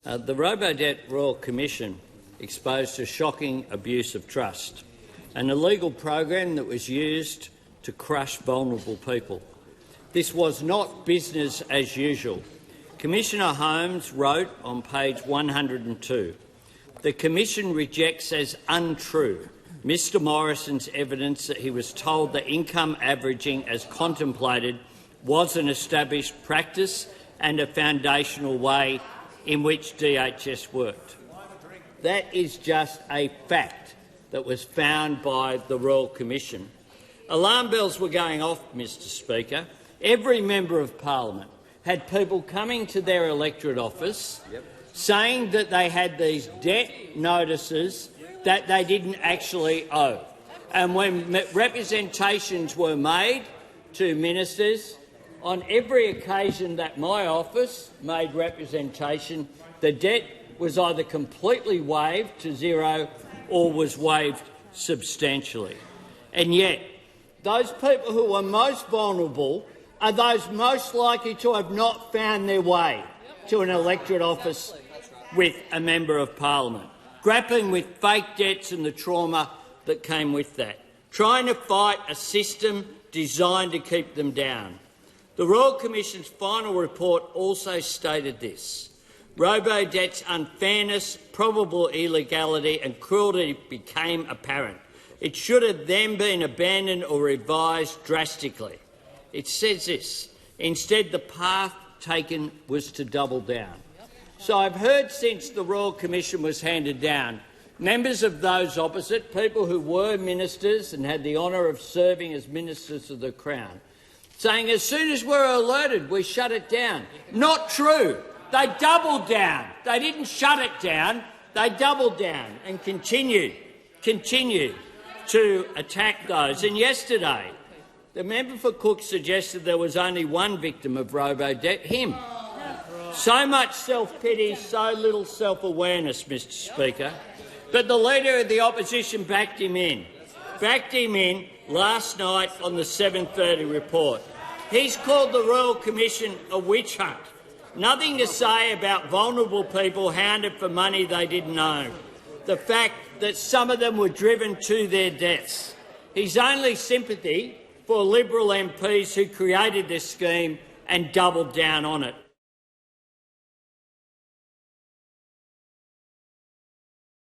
The Robobdebt Royal Commission exposed a shocking abuse of trust, an illegal program that was used to crush vulnerable people. This was not business as usual. Commissioner Holmes wrote on page 102, "The Commission rejects as untrue Mr Morrison's evidence that he was told that income averaging as contemplated was an established practice and a foundational way in which DHS worked." That is just a fact that was found by the Royal Commission. Alarm bells were going off, Mr Speaker. Every member of parliament had people coming to their electorate office saying that they had these debt notices that they didn't actually owe. And when representations were made to ministers, on every occasion that my office made representation, the debt was either completely waived to zero or was waived substantially. And yet, those people who are most vulnerable are those most likely to have not found their way to an electorate office with a member of parliament, grappling with fake debts and the trauma that came with that, trying to fight a system designed to keep them down. The Royal Commission's final report also stated this: Robodebt's unfairness, probable illegality and cruelty became apparent. It should have then been abandoned or revised drastically. It says this: instead, the path taken was to double down. So I've heard since the Royal Commission was handed down, members of those opposite, people who were ministers and had the honour of serving as ministers of the Crown, saying as soon as we're alerted, we shut it down. Not true. They doubled down. They didn't shut it down. They doubled down and continued to attack those. And yesterday, the member for Cook suggested there was only one victim of Robodebt, him. So much self-pity, so little self-awareness, Mr Speaker. But the Leader of the Opposition backed him in last night on the 7:30 report. He's called the Royal Commission a witch hunt. Nothing to say about vulnerable people hounded for money they didn't own. The fact that some of them were driven to their deaths. His only sympathy for Liberal MPs who created this scheme and doubled down on it.